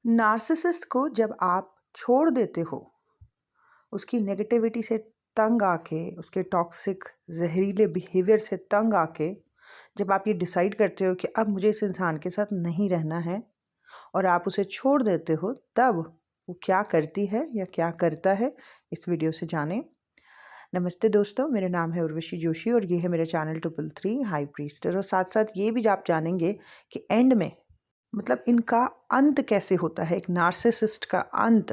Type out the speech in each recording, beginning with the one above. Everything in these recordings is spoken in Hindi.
नार्सिसिस्ट को जब आप छोड़ देते हो, उसकी नेगेटिविटी से तंग आके, उसके टॉक्सिक जहरीले बिहेवियर से तंग आके, जब आप ये डिसाइड करते हो कि अब मुझे इस इंसान के साथ नहीं रहना है और आप उसे छोड़ देते हो, तब वो क्या करती है या क्या करता है, इस वीडियो से जानें। नमस्ते दोस्तों, मेरा नाम है उर्वशी जोशी और ये है मेरा चैनल 333 हाई प्रीस्टर। और साथ साथ ये भी आप जानेंगे कि एंड में मतलब इनका अंत कैसे होता है, एक नार्सिसिस्ट का अंत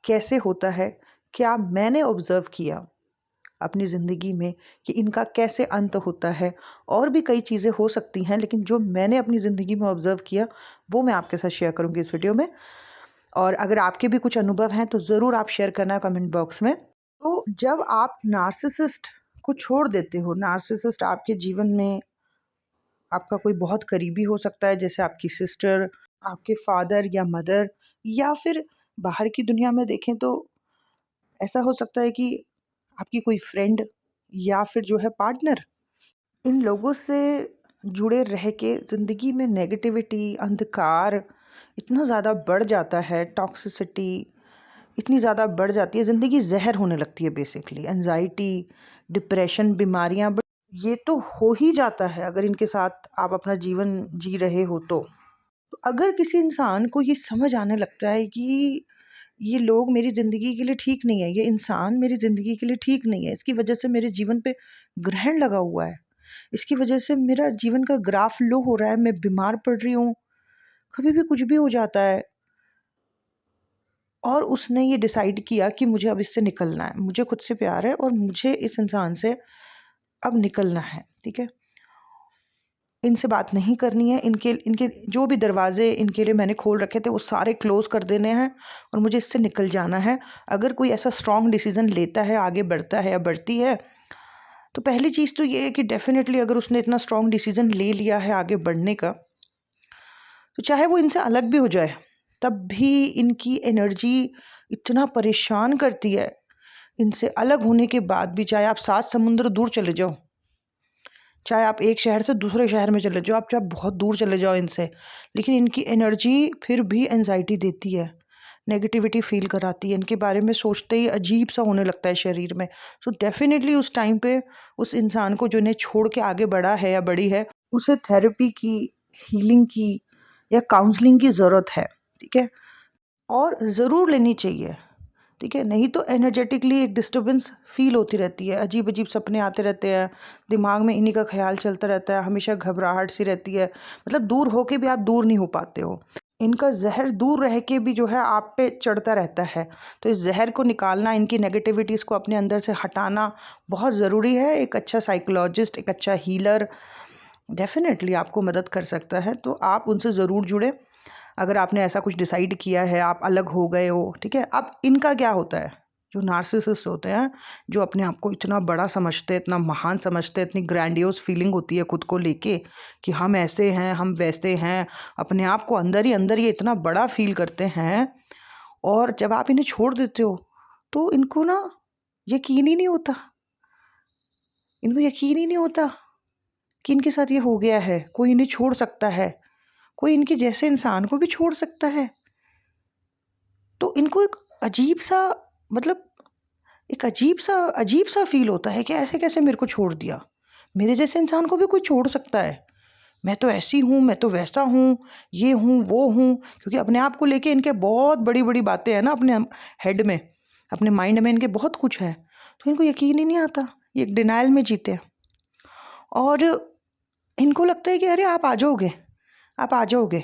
कैसे होता है। क्या मैंने ऑब्ज़र्व किया अपनी ज़िंदगी में कि इनका कैसे अंत होता है। और भी कई चीज़ें हो सकती हैं, लेकिन जो मैंने अपनी ज़िंदगी में ऑब्ज़र्व किया वो मैं आपके साथ शेयर करूँगी इस वीडियो में। और अगर आपके भी कुछ अनुभव हैं तो ज़रूर आप शेयर करना कमेंट बॉक्स में। तो जब आप नार्सिसिस्ट को छोड़ देते हो, नार्सिसिस्ट आपके जीवन में आपका कोई बहुत करीबी हो सकता है, जैसे आपकी सिस्टर, आपके फादर या मदर, या फिर बाहर की दुनिया में देखें तो ऐसा हो सकता है कि आपकी कोई फ्रेंड या फिर जो है पार्टनर। इन लोगों से जुड़े रह के ज़िंदगी में नेगेटिविटी, अंधकार इतना ज़्यादा बढ़ जाता है, टॉक्सिसिटी इतनी ज़्यादा बढ़ जाती है, ज़िंदगी जहर होने लगती है बेसिकली। एंजाइटी, डिप्रेशन, बीमारियां, बट ये तो हो ही जाता है अगर इनके साथ आप अपना जीवन जी रहे हो तो अगर किसी इंसान को ये समझ आने लगता है कि ये लोग मेरी ज़िंदगी के लिए ठीक नहीं है, ये इंसान मेरी ज़िंदगी के लिए ठीक नहीं है, इसकी वजह से मेरे जीवन पे ग्रहण लगा हुआ है, इसकी वजह से मेरा जीवन का ग्राफ लो हो रहा है, मैं बीमार पड़ रही हूँ, कभी भी कुछ भी हो जाता है, और उसने ये डिसाइड किया कि मुझे अब इससे निकलना है, मुझे खुद से प्यार है और मुझे इस इंसान से अब निकलना है, ठीक है, इनसे बात नहीं करनी है, इनके इनके जो भी दरवाजे इनके लिए मैंने खोल रखे थे वो सारे क्लोज़ कर देने हैं और मुझे इससे निकल जाना है। अगर कोई ऐसा स्ट्रॉन्ग डिसीज़न लेता है, आगे बढ़ता है या बढ़ती है, तो पहली चीज़ तो ये है कि डेफ़िनेटली अगर उसने इतना स्ट्रॉन्ग डिसीज़न ले लिया है आगे बढ़ने का, तो चाहे वो इनसे अलग भी हो जाए, तब भी इनकी एनर्जी इतना परेशान करती है, इनसे अलग होने के बाद भी, चाहे आप 7 समुंदर दूर चले जाओ, चाहे आप एक शहर से दूसरे शहर में चले जाओ, आप चाहे बहुत दूर चले जाओ इनसे, लेकिन इनकी एनर्जी फिर भी एंजाइटी देती है, नेगेटिविटी फ़ील कराती है, इनके बारे में सोचते ही अजीब सा होने लगता है शरीर में। सो डेफ़िनेटली उस टाइम पे उस इंसान को जो इन्हें छोड़ के आगे बढ़ा है या बढ़ी है, उसे थेरेपी की, हीलिंग की या काउंसलिंग की ज़रूरत है, ठीक है? और ज़रूर लेनी चाहिए, ठीक है? नहीं तो एनर्जेटिकली एक डिस्टर्बेंस फ़ील होती रहती है, अजीब-अजीब सपने आते रहते हैं, दिमाग में इन्हीं का ख़्याल चलता रहता है, हमेशा घबराहट सी रहती है, मतलब दूर होके भी आप दूर नहीं हो पाते हो। इनका ज़हर दूर रह के भी जो है आप पे चढ़ता रहता है, तो इस ज़हर को निकालना, इनकी नेगेटिविटीज़ को अपने अंदर से हटाना बहुत ज़रूरी है। एक अच्छा साइकोलॉजिस्ट, एक अच्छा हीलर डेफ़िनेटली आपको मदद कर सकता है, तो आप उनसे ज़रूर जुड़ें। अगर आपने ऐसा कुछ डिसाइड किया है, आप अलग हो गए हो, ठीक है? अब इनका क्या होता है, जो नार्सिसिस्ट होते हैं, जो अपने आप को इतना बड़ा समझते हैं, इतना महान समझते हैं, इतनी ग्रैंडियोस फीलिंग होती है खुद को लेके कि हम ऐसे हैं, हम वैसे हैं, अपने आप को अंदर ही अंदर ये इतना बड़ा फ़ील करते हैं, और जब आप इन्हें छोड़ देते हो, तो इनको ना यकीन ही नहीं होता, इनको यकीन ही नहीं होता कि इनके साथ ये हो गया है, कोई इन्हें छोड़ सकता है, कोई इनके जैसे इंसान को भी छोड़ सकता है। तो इनको एक अजीब-सा, मतलब एक अजीब-सा फ़ील होता है कि ऐसे कैसे मेरे को छोड़ दिया? मेरे जैसे इंसान को भी कोई छोड़ सकता है? मैं तो ऐसी हूँ, मैं तो वैसा हूँ, ये हूँ, वो हूँ। क्योंकि अपने आप को लेके इनके बहुत बड़ी-बड़ी बातें हैं ना अपने हेड में, अपने माइंड में इनके बहुत कुछ है। तो इनको यकीन ही नहीं आता, ये एक डिनायल में जीते हैं। और इनको लगता है कि अरे आप आ जाओगे, आप आ जाओगे,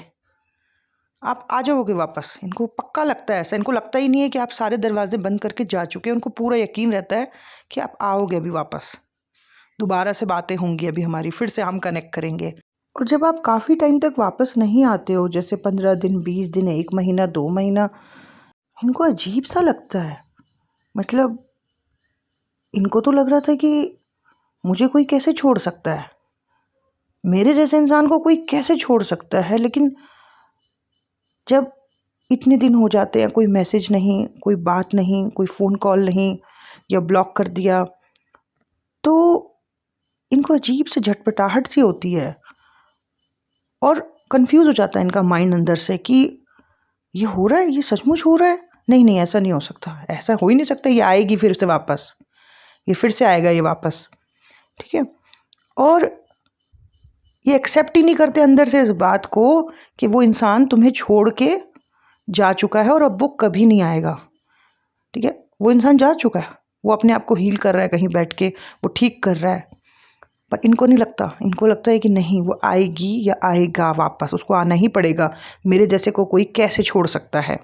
आप आ जाओगे वापस। इनको पक्का लगता है ऐसा, इनको लगता ही नहीं है कि आप सारे दरवाजे बंद करके जा चुके हैं, उनको पूरा यकीन रहता है कि आप आओगे अभी वापस, दोबारा से बातें होंगी अभी हमारी, फिर से हम कनेक्ट करेंगे। और जब आप काफ़ी टाइम तक वापस नहीं आते हो, जैसे 15 दिन, 20 दिन, 1 महीना, 2 महीना, इनको अजीब सा लगता है। मतलब इनको तो लग रहा था कि मुझे कोई कैसे छोड़ सकता है, मेरे जैसे इंसान को कोई कैसे छोड़ सकता है। लेकिन जब इतने दिन हो जाते हैं, कोई मैसेज नहीं, कोई बात नहीं, कोई फ़ोन कॉल नहीं, या ब्लॉक कर दिया, तो इनको अजीब सी झटपटाहट सी होती है और कंफ्यूज हो जाता है इनका माइंड अंदर से कि ये हो रहा है, ये सचमुच हो रहा है, नहीं नहीं ऐसा नहीं हो सकता, ऐसा हो ही नहीं सकता, ये आएगी फिर से वापस, ये फिर से आएगा ये वापस, ठीक है। और ये एक्सेप्ट ही नहीं करते अंदर से इस बात को कि वो इंसान तुम्हें छोड़ के जा चुका है और अब वो कभी नहीं आएगा, ठीक है। वो इंसान जा चुका है, वो अपने आप को हील कर रहा है कहीं बैठ के, वो ठीक कर रहा है, पर इनको नहीं लगता, इनको लगता है कि नहीं वो आएगी या आएगा वापस, उसको आना ही पड़ेगा, मेरे जैसे को कोई कैसे छोड़ सकता है।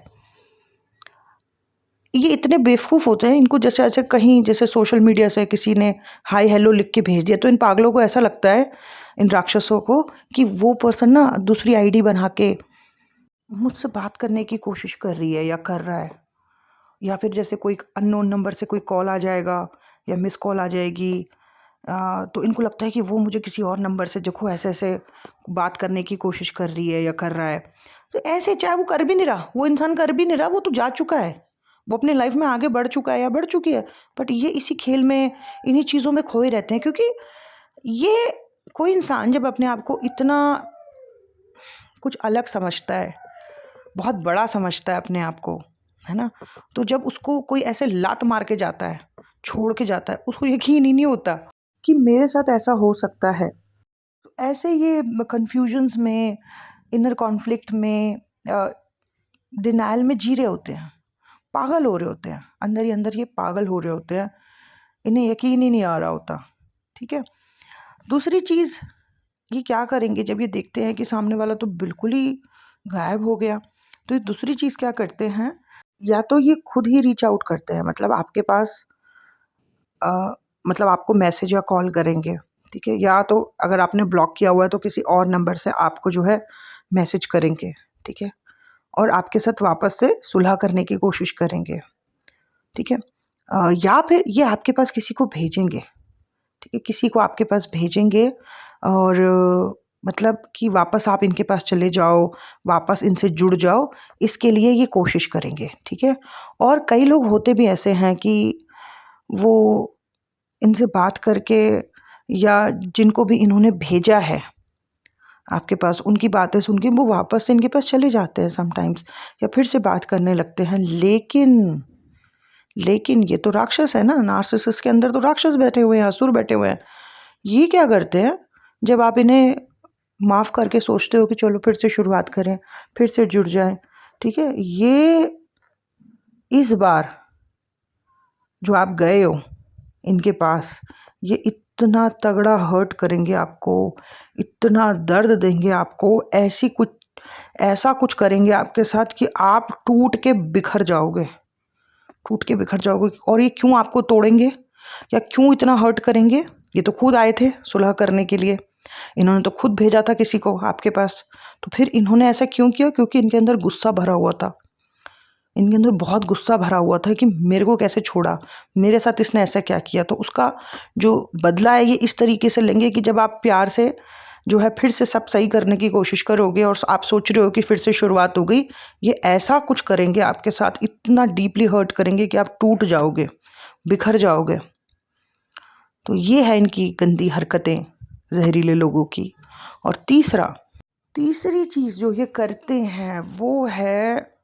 ये इतने बेवकूफ़ होते हैं, इनको जैसे ऐसे कहीं जैसे सोशल मीडिया से किसी ने हाय हेलो लिख के भेज दिया, तो इन पागलों को ऐसा लगता है, इन राक्षसों को, कि वो पर्सन ना दूसरी आईडी बना के मुझसे बात करने की कोशिश कर रही है या कर रहा है, या फिर जैसे कोई अननोन नंबर से कोई कॉल आ जाएगा या मिस कॉल आ जाएगी, तो इनको लगता है कि वो मुझे किसी और नंबर से देखो ऐसे ऐसे बात करने की कोशिश कर रही है या कर रहा है। तो ऐसे चाहे वो कर भी नहीं रहा, वो इंसान कर भी नहीं रहा, वो तो जा चुका है, वो अपनी लाइफ में आगे बढ़ चुका है या बढ़ चुकी है, बट ये इसी खेल में, इन्हीं चीज़ों में खोए रहते हैं। क्योंकि ये कोई इंसान जब अपने आप को इतना कुछ अलग समझता है, बहुत बड़ा समझता है अपने आप को, है ना, तो जब उसको कोई ऐसे लात मार के जाता है, छोड़ के जाता है, उसको यकीन ही नहीं होता कि मेरे साथ ऐसा हो सकता है। तो ऐसे ये कन्फ्यूजन्स में, इनर कॉन्फ्लिक्ट में, डिनायल में जी रहे होते हैं, पागल हो रहे होते हैं, अंदर ही अंदर ये पागल हो रहे होते हैं, इन्हें यकीन ही नहीं आ रहा होता, ठीक है। दूसरी चीज़, ये क्या करेंगे जब ये देखते हैं कि सामने वाला तो बिल्कुल ही गायब हो गया, तो ये दूसरी चीज़ क्या करते हैं, या तो ये खुद ही रीच आउट करते हैं, मतलब आपके पास मतलब आपको मैसेज या कॉल करेंगे, ठीक है, या तो अगर आपने ब्लॉक किया हुआ है तो किसी और नंबर से आपको जो है मैसेज करेंगे, ठीक है, और आपके साथ वापस से सुलह करने की कोशिश करेंगे, ठीक है। या फिर ये आपके पास किसी को भेजेंगे, ठीक है, किसी को आपके पास भेजेंगे, और मतलब कि वापस आप इनके पास चले जाओ, वापस इनसे जुड़ जाओ, इसके लिए ये कोशिश करेंगे, ठीक है। और कई लोग होते भी ऐसे हैं कि वो इनसे बात करके, या जिनको भी इन्होंने भेजा है आपके पास, उनकी बातें सुन के वो वापस से इनके पास चले जाते हैं समटाइम्स, या फिर से बात करने लगते हैं। लेकिन ये तो राक्षस है ना, नार्सिसिस्ट के अंदर तो राक्षस बैठे हुए हैं, असुर बैठे हुए हैं। ये क्या करते हैं, जब आप इन्हें माफ़ करके सोचते हो कि चलो फिर से शुरुआत करें, फिर से जुड़ जाएं, ठीक है, ये इस बार जो आप गए हो इनके पास, ये इतना तगड़ा हर्ट करेंगे आपको, इतना दर्द देंगे आपको, ऐसा कुछ करेंगे आपके साथ कि आप टूट के बिखर जाओगे, टूट के बिखर जाओगे। और ये क्यों आपको तोड़ेंगे या क्यों इतना हर्ट करेंगे, ये तो खुद आए थे सुलह करने के लिए, इन्होंने तो खुद भेजा था किसी को आपके पास, तो फिर इन्होंने ऐसा क्यों किया, क्योंकि इनके अंदर गुस्सा भरा हुआ था, इनके अंदर बहुत गुस्सा भरा हुआ था कि मेरे को कैसे छोड़ा, मेरे साथ इसने ऐसा क्या किया। तो उसका जो बदला है ये इस तरीके से लेंगे कि जब आप प्यार से जो है फिर से सब सही करने की कोशिश करोगे और आप सोच रहे हो कि फिर से शुरुआत हो गई, ये ऐसा कुछ करेंगे आपके साथ, इतना डीपली हर्ट करेंगे कि आप टूट जाओगे, बिखर जाओगे। तो ये है इनकी गंदी हरकतें जहरीले लोगों की। और तीसरी चीज़ जो ये करते हैं वो है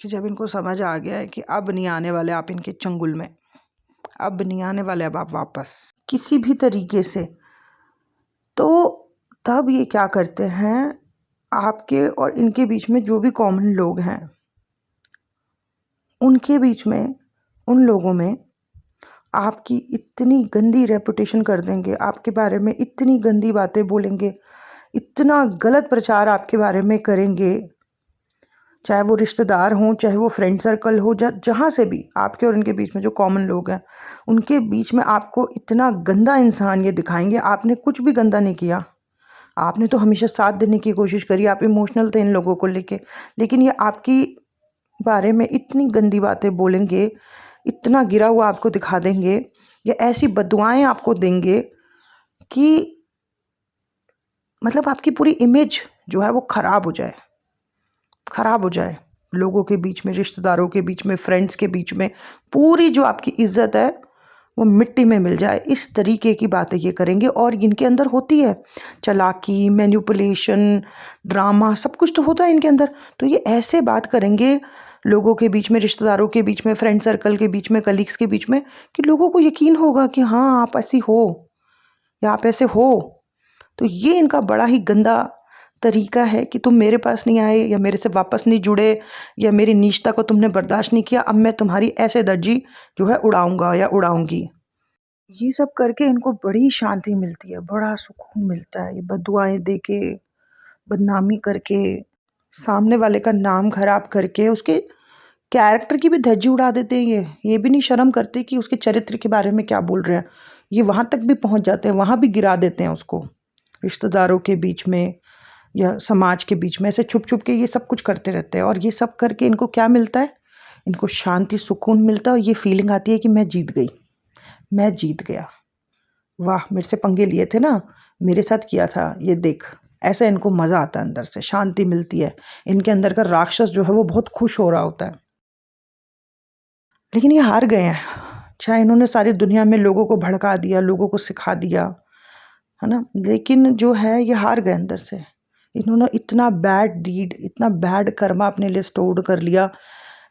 कि जब इनको समझ आ गया है कि अब नहीं आने वाले आप इनके चंगुल में, अब नहीं आने वाले अब आप वापस किसी भी तरीके से, तो तब ये क्या करते हैं, आपके और इनके बीच में जो भी कॉमन लोग हैं उनके बीच में, उन लोगों में आपकी इतनी गंदी रेपुटेशन कर देंगे, आपके बारे में इतनी गंदी बातें बोलेंगे, इतना गलत प्रचार आपके बारे में करेंगे, चाहे वो रिश्तेदार हों, चाहे वो फ्रेंड सर्कल हो, जहाँ से भी आपके और उनके बीच में जो कॉमन लोग हैं उनके बीच में आपको इतना गंदा इंसान ये दिखाएंगे। आपने कुछ भी गंदा नहीं किया, आपने तो हमेशा साथ देने की कोशिश करी, आप इमोशनल थे इन लोगों को लेके, लेकिन ये आपकी बारे में इतनी गंदी बातें बोलेंगे, इतना गिरा हुआ आपको दिखा देंगे, या ऐसी बददुआएं आपको देंगे कि मतलब आपकी पूरी इमेज जो है वो ख़राब हो जाए लोगों के बीच में, रिश्तेदारों के बीच में, फ्रेंड्स के बीच में, पूरी जो आपकी इज्जत है वो मिट्टी में मिल जाए, इस तरीके की बातें ये करेंगे। और इनके अंदर होती है चालाकी, मैनिपुलेशन, ड्रामा, सब कुछ तो होता है इनके अंदर। तो ये ऐसे बात करेंगे लोगों के बीच में, रिश्तेदारों के बीच में, फ्रेंड सर्कल के बीच में, कलीग्स के बीच में, कि लोगों को यकीन होगा कि हाँ आप ऐसी हो या आप ऐसे हो। तो ये इनका बड़ा ही गंदा तरीका है कि तुम मेरे पास नहीं आए या मेरे से वापस नहीं जुड़े या मेरी नीचता को तुमने बर्दाश्त नहीं किया, अब मैं तुम्हारी ऐसे धज्जी जो है उड़ाऊंगा या उड़ाऊंगी। ये सब करके इनको बड़ी शांति मिलती है, बड़ा सुकून मिलता है। ये बददुआएं दे के, बदनामी करके, सामने वाले का नाम खराब करके, उसके कैरेक्टर की भी धज्जी उड़ा देते हैं। ये भी नहीं शर्म करते कि उसके चरित्र के बारे में क्या बोल रहे हैं। ये वहाँ तक भी पहुँच जाते हैं, वहाँ भी गिरा देते हैं उसको, रिश्तेदारों के बीच में या समाज के बीच में। ऐसे छुप छुप के ये सब कुछ करते रहते हैं। और ये सब करके इनको क्या मिलता है? इनको शांति, सुकून मिलता है। और ये फीलिंग आती है कि मैं जीत गई, मैं जीत गया, वाह मेरे से पंगे लिए थे ना, मेरे साथ किया था, ये देख। ऐसा इनको मज़ा आता है, अंदर से शांति मिलती है। इनके अंदर का राक्षस जो है वो बहुत खुश हो रहा होता है। लेकिन ये हार गए हैं। चाहे इन्होंने सारी दुनिया में लोगों को भड़का दिया, लोगों को सिखा दिया, है ना, लेकिन जो है ये हार गए अंदर से। इन्होंने इतना बैड डीड, इतना बैड कर्मा अपने लिए स्टोर कर लिया।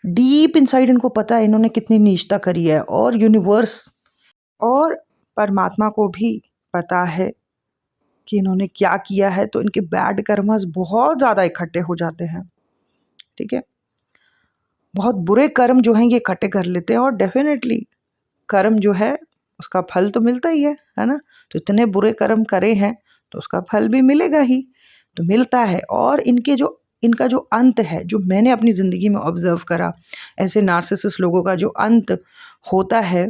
डीप इनसाइड इनको पता है इन्होंने कितनी नीचता करी है। और यूनिवर्स और परमात्मा को भी पता है कि इन्होंने क्या किया है। तो इनके बैड कर्मस बहुत ज़्यादा इकट्ठे हो जाते हैं, ठीक है। बहुत बुरे कर्म जो हैं ये इकट्ठे कर लेते हैं। और डेफिनेटली कर्म जो है उसका फल तो मिलता ही है ना। तो इतने बुरे कर्म करे हैं तो उसका फल भी मिलेगा ही, तो मिलता है। और इनका जो अंत है, जो मैंने अपनी ज़िंदगी में ऑब्ज़र्व करा, ऐसे नार्सिसिस्ट लोगों का जो अंत होता है,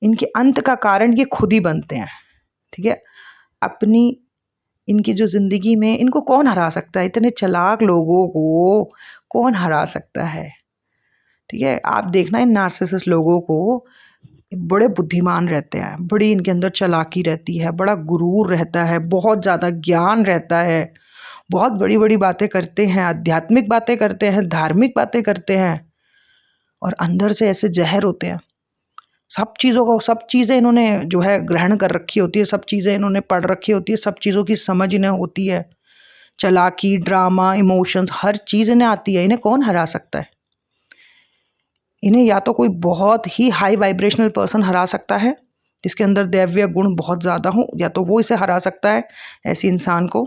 इनके अंत का कारण ये खुद ही बनते हैं, ठीक है। अपनी इनकी जो ज़िंदगी में, इनको कौन हरा सकता है? इतने चालाक लोगों को कौन हरा सकता है? ठीक है, आप देखना इन नार्सिसिस्ट लोगों को, बड़े बुद्धिमान रहते हैं, बड़ी इनके अंदर चालाकी रहती है, बड़ा गुरूर रहता है, बहुत ज़्यादा ज्ञान रहता है, बहुत बड़ी बड़ी बातें करते हैं, आध्यात्मिक बातें करते हैं, धार्मिक बातें करते हैं। और अंदर से ऐसे जहर होते हैं। सब चीज़ों को, सब चीज़ें इन्होंने जो है ग्रहण कर रखी होती है, सब चीज़ें इन्होंने पढ़ रखी होती है, सब चीज़ों की समझ इन्हें होती है। चालाकी, ड्रामा, इमोशंस, हर चीज़ इन्हें आती है। इन्हें कौन हरा सकता है? इन्हें या तो कोई बहुत ही हाई वाइब्रेशनल पर्सन हरा सकता है, जिसके अंदर दैवीय गुण बहुत ज़्यादा हो, या तो वो इसे हरा सकता है, ऐसी इंसान को।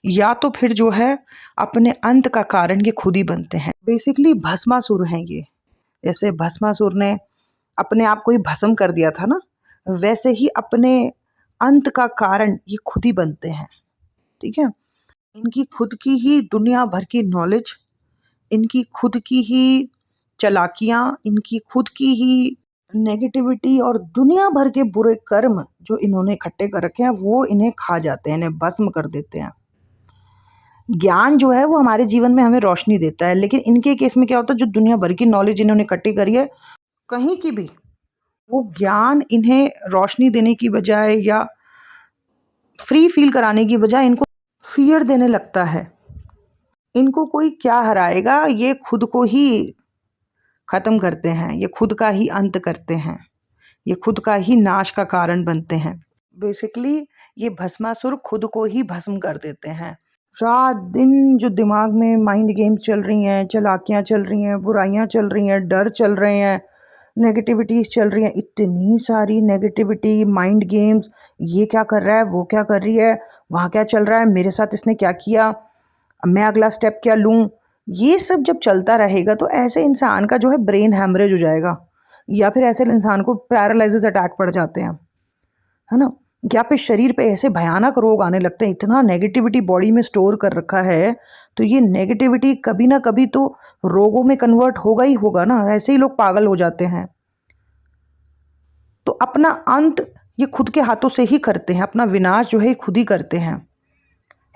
या तो फिर जो है अपने अंत का कारण ये खुद ही बनते हैं। बेसिकली भस्मासुर हैं ये। जैसे भस्मासुर ने अपने आप को ही भस्म कर दिया था ना, वैसे ही अपने अंत का कारण ये खुद ही बनते हैं, ठीक है। इनकी खुद की ही दुनिया भर की नॉलेज, इनकी खुद की ही चालाकियाँ, इनकी खुद की ही नेगेटिविटी और दुनिया भर के बुरे कर्म जो इन्होंने इकट्ठे कर रखे हैं, वो इन्हें खा जाते हैं, इन्हें भस्म कर देते हैं। ज्ञान जो है वो हमारे जीवन में हमें रोशनी देता है, लेकिन इनके केस में क्या होता है, जो दुनिया भर की नॉलेज इन्होंने इकट्ठी करी है, कहीं की भी, वो ज्ञान इन्हें रोशनी देने की बजाय या फ्री फील कराने की बजाय इनको फियर देने लगता है। इनको कोई क्या हराएगा, ये खुद को ही ख़त्म करते हैं, ये खुद का ही अंत करते हैं, ये खुद का ही नाश का कारण बनते हैं। बेसिकली ये भस्मासुर खुद को ही भस्म कर देते हैं। रात दिन जो दिमाग में माइंड गेम्स चल रही हैं, चालाकियाँ चल रही हैं, बुराइयाँ चल रही हैं, डर चल रहे हैं, नेगेटिविटीज़ चल रही हैं, इतनी सारी नेगेटिविटी, माइंड गेम्स, ये क्या कर रहा है, वो क्या कर रही है, वहाँ क्या चल रहा है, मेरे साथ इसने क्या किया, मैं अगला स्टेप क्या लूँ। ये सब जब चलता रहेगा तो ऐसे इंसान का जो है ब्रेन हैमरेज हो जाएगा, या फिर ऐसे इंसान को पैरालिसिस अटैक पड़ जाते हैं, है ना। या फिर शरीर पे ऐसे भयानक रोग आने लगते हैं। इतना नेगेटिविटी बॉडी में स्टोर कर रखा है, तो ये नेगेटिविटी कभी ना कभी तो रोगों में कन्वर्ट होगा ही होगा ना। ऐसे ही लोग पागल हो जाते हैं। तो अपना अंत ये खुद के हाथों से ही करते हैं, अपना विनाश जो है खुद ही करते हैं।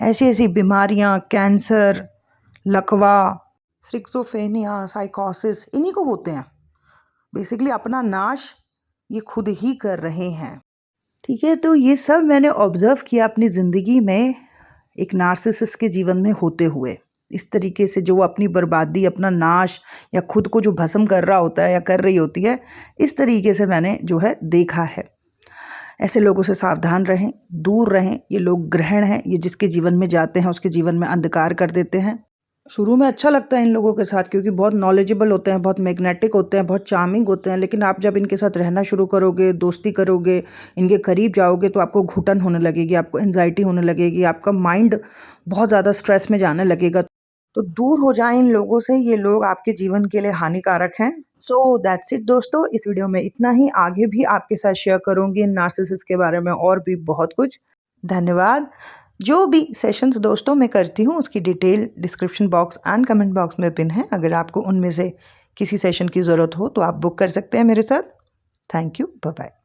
ऐसी ऐसी बीमारियां, कैंसर, लकवा, स्किज़ोफ्रेनिया, साइकोसिस, इन्हीं को होते हैं। बेसिकली अपना नाश ये खुद ही कर रहे हैं, ठीक है। तो ये सब मैंने ऑब्ज़र्व किया अपनी ज़िंदगी में एक नार्सिसिस्ट के जीवन में होते हुए। इस तरीके से जो वो अपनी बर्बादी, अपना नाश या खुद को जो भस्म कर रहा होता है या कर रही होती है, इस तरीके से मैंने जो है देखा है। ऐसे लोगों से सावधान रहें, दूर रहें। ये लोग ग्रहण हैं, ये जिसके जीवन में जाते हैं उसके जीवन में अंधकार कर देते हैं। शुरू में अच्छा लगता है इन लोगों के साथ क्योंकि बहुत नॉलेजेबल होते हैं, बहुत मैग्नेटिक होते हैं, बहुत चार्मिंग होते हैं, लेकिन आप जब इनके साथ रहना शुरू करोगे, दोस्ती करोगे, इनके करीब जाओगे तो आपको घुटन होने लगेगी, आपको एंजाइटी होने लगेगी, आपका माइंड बहुत ज़्यादा स्ट्रेस में जाने लगेगा। तो दूर हो जाएं इन लोगों से, ये लोग आपके जीवन के लिए हानिकारक हैं। सो दैट्स इट दोस्तों, इस वीडियो में इतना ही। आगे भी आपके साथ शेयर करूँगी नार्सिसिस्ट के बारे में और भी बहुत कुछ। धन्यवाद। जो भी सेशंस दोस्तों मैं करती हूँ उसकी detail description box and comment box में पिन है। अगर आपको उनमें से किसी सेशन की ज़रूरत हो तो आप बुक कर सकते हैं मेरे साथ। Thank you, bye bye.